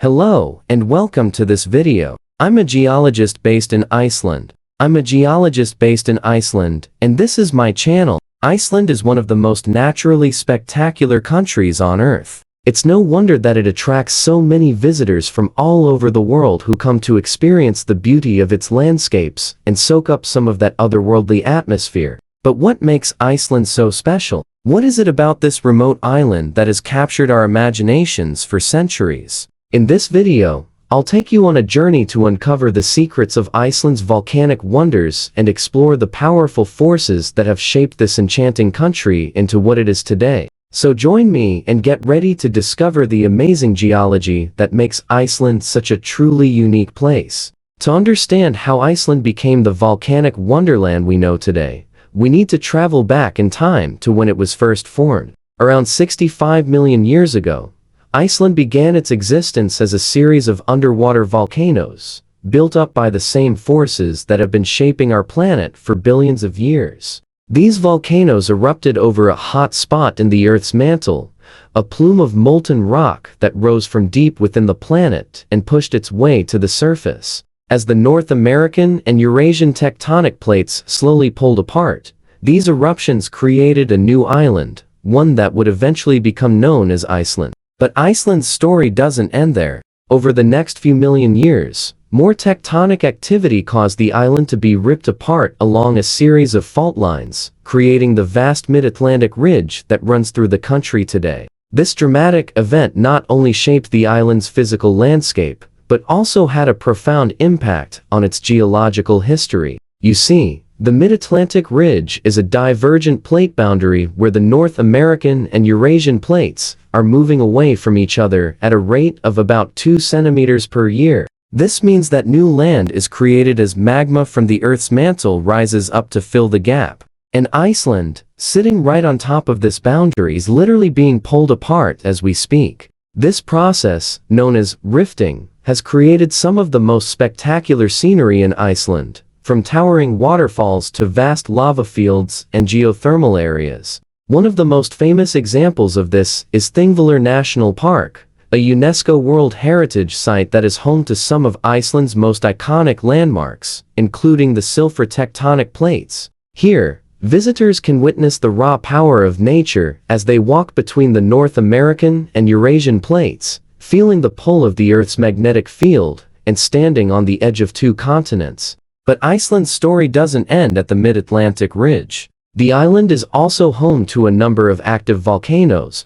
Hello, and welcome to this video. I'm a geologist based in Iceland. And this is my channel. Iceland is one of the most naturally spectacular countries on Earth. It's no wonder that it attracts so many visitors from all over the world who come to experience the beauty of its landscapes and soak up some of that otherworldly atmosphere. But what makes Iceland so special? What is it about this remote island that has captured our imaginations for centuries? In this video, I'll take you on a journey to uncover the secrets of Iceland's volcanic wonders and explore the powerful forces that have shaped this enchanting country into what it is today. So join me and get ready to discover the amazing geology that makes Iceland such a truly unique place. To understand how Iceland became the volcanic wonderland we know today, we need to travel back in time to when it was first formed. Around 65 million years ago, Iceland began its existence as a series of underwater volcanoes, built up by the same forces that have been shaping our planet for billions of years. These volcanoes erupted over a hot spot in the Earth's mantle, a plume of molten rock that rose from deep within the planet and pushed its way to the surface. As the North American and Eurasian tectonic plates slowly pulled apart, these eruptions created a new island, one that would eventually become known as Iceland. But Iceland's story doesn't end there. Over the next few million years, more tectonic activity caused the island to be ripped apart along a series of fault lines, creating the vast mid-Atlantic ridge that runs through the country today. This dramatic event not only shaped the island's physical landscape, but also had a profound impact on its geological history. You see, the Mid-Atlantic Ridge is a divergent plate boundary where the North American and Eurasian plates are moving away from each other at a rate of about 2 centimeters per year. This means that new land is created as magma from the Earth's mantle rises up to fill the gap. And Iceland, sitting right on top of this boundary, is literally being pulled apart as we speak. This process, known as rifting, has created some of the most spectacular scenery in Iceland, from towering waterfalls to vast lava fields and geothermal areas. One of the most famous examples of this is Thingvellir National Park, a UNESCO World Heritage Site that is home to some of Iceland's most iconic landmarks, including the Silfra tectonic plates. Here, visitors can witness the raw power of nature as they walk between the North American and Eurasian plates, feeling the pull of the Earth's magnetic field and standing on the edge of two continents. But Iceland's story doesn't end at the Mid-Atlantic Ridge. The island is also home to a number of active volcanoes,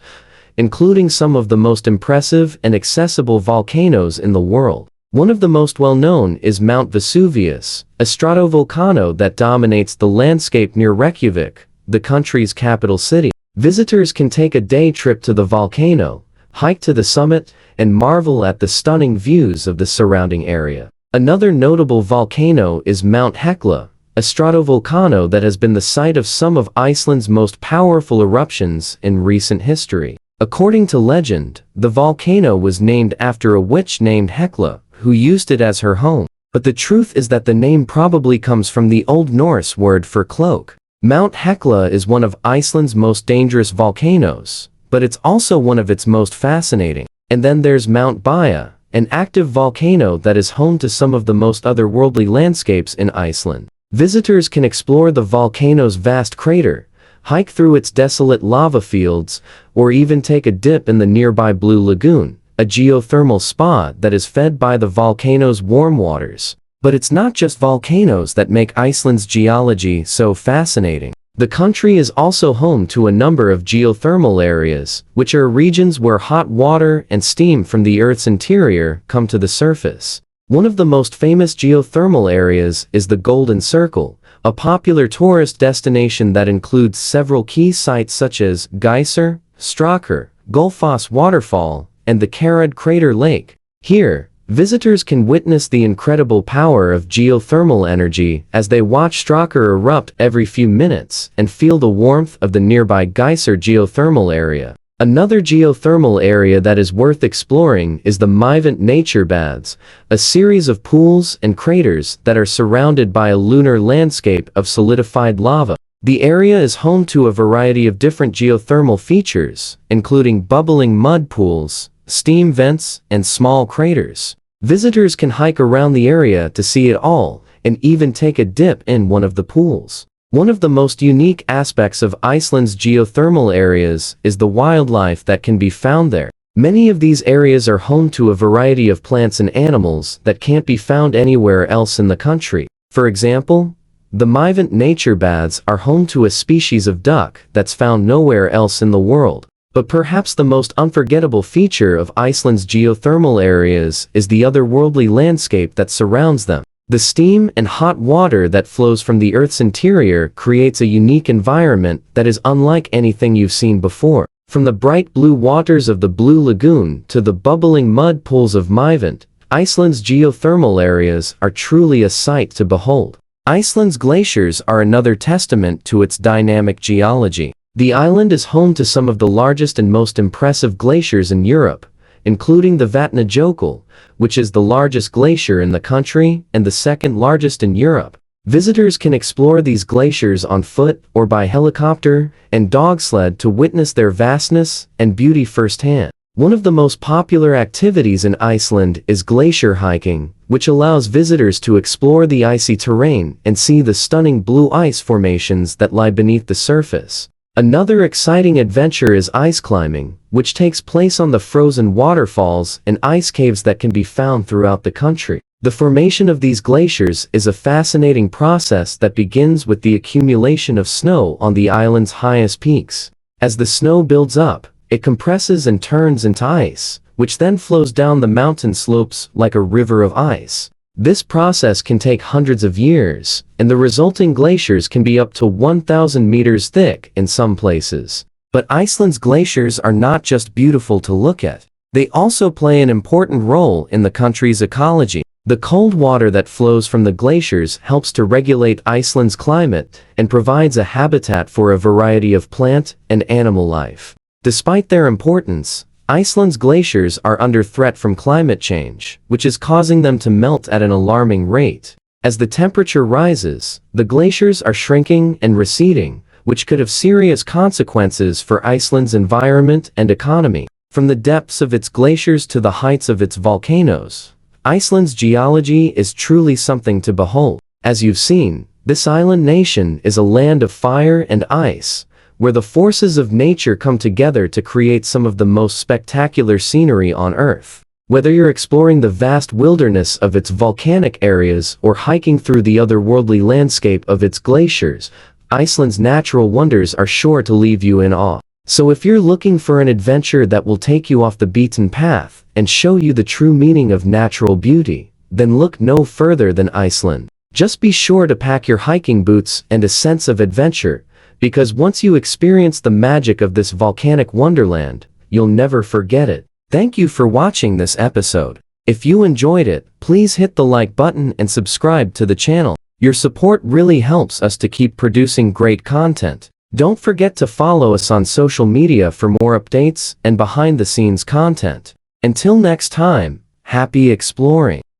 including some of the most impressive and accessible volcanoes in the world. One of the most well-known is Mount Vesuvius, a stratovolcano that dominates the landscape near Reykjavik, the country's capital city. Visitors can take a day trip to the volcano, hike to the summit, and marvel at the stunning views of the surrounding area. Another notable volcano is Mount Hekla, a stratovolcano that has been the site of some of Iceland's most powerful eruptions in recent history. According to legend, the volcano was named after a witch named Hekla, who used it as her home. But the truth is that the name probably comes from the Old Norse word for cloak. Mount Hekla is one of Iceland's most dangerous volcanoes, but it's also one of its most fascinating. And then there's Mount Baya, an active volcano that is home to some of the most otherworldly landscapes in Iceland. Visitors can explore the volcano's vast crater, hike through its desolate lava fields, or even take a dip in the nearby Blue Lagoon, a geothermal spa that is fed by the volcano's warm waters. But it's not just volcanoes that make Iceland's geology so fascinating. The country is also home to a number of geothermal areas, which are regions where hot water and steam from the Earth's interior come to the surface. One of the most famous geothermal areas is the Golden Circle, a popular tourist destination that includes several key sites such as Geyser, Strákur, Gullfoss Waterfall, and the Karad Crater Lake. Here, visitors can witness the incredible power of geothermal energy as they watch Strákur erupt every few minutes and feel the warmth of the nearby Geyser geothermal area. Another geothermal area that is worth exploring is the Myvatn nature baths, a series of pools and craters that are surrounded by a lunar landscape of solidified lava. The area is home to a variety of different geothermal features, including bubbling mud pools, steam vents, and small craters. Visitors can hike around the area to see it all, and even take a dip in one of the pools. One of the most unique aspects of Iceland's geothermal areas is the wildlife that can be found there. Many of these areas are home to a variety of plants and animals that can't be found anywhere else in the country. For example, the Myvatn nature baths are home to a species of duck that's found nowhere else in the world. But perhaps the most unforgettable feature of Iceland's geothermal areas is the otherworldly landscape that surrounds them. The steam and hot water that flows from the Earth's interior creates a unique environment that is unlike anything you've seen before. From the bright blue waters of the Blue Lagoon to the bubbling mud pools of Myvatn, Iceland's geothermal areas are truly a sight to behold. Iceland's glaciers are another testament to its dynamic geology. The island is home to some of the largest and most impressive glaciers in Europe, including the Vatnajökull, which is the largest glacier in the country and the second largest in Europe. Visitors can explore these glaciers on foot or by helicopter and dog sled to witness their vastness and beauty firsthand. One of the most popular activities in Iceland is glacier hiking, which allows visitors to explore the icy terrain and see the stunning blue ice formations that lie beneath the surface. Another exciting adventure is ice climbing, which takes place on the frozen waterfalls and ice caves that can be found throughout the country. The formation of these glaciers is a fascinating process that begins with the accumulation of snow on the island's highest peaks. As the snow builds up, it compresses and turns into ice, which then flows down the mountain slopes like a river of ice. This process can take hundreds of years, and the resulting glaciers can be up to 1,000 meters thick in some places. But Iceland's glaciers are not just beautiful to look at. They also play an important role in the country's ecology. The cold water that flows from the glaciers helps to regulate Iceland's climate and provides a habitat for a variety of plant and animal life. Despite their importance, Iceland's glaciers are under threat from climate change, which is causing them to melt at an alarming rate. As the temperature rises, the glaciers are shrinking and receding, which could have serious consequences for Iceland's environment and economy. From the depths of its glaciers to the heights of its volcanoes, Iceland's geology is truly something to behold. As you've seen, this island nation is a land of fire and ice, where the forces of nature come together to create some of the most spectacular scenery on Earth. Whether you're exploring the vast wilderness of its volcanic areas or hiking through the otherworldly landscape of its glaciers, Iceland's natural wonders are sure to leave you in awe. So if you're looking for an adventure that will take you off the beaten path and show you the true meaning of natural beauty, then look no further than Iceland. Just be sure to pack your hiking boots and a sense of adventure, because once you experience the magic of this volcanic wonderland, you'll never forget it. Thank you for watching this episode. If you enjoyed it, please hit the like button and subscribe to the channel. Your support really helps us to keep producing great content. Don't forget to follow us on social media for more updates and behind-the-scenes content. Until next time, happy exploring!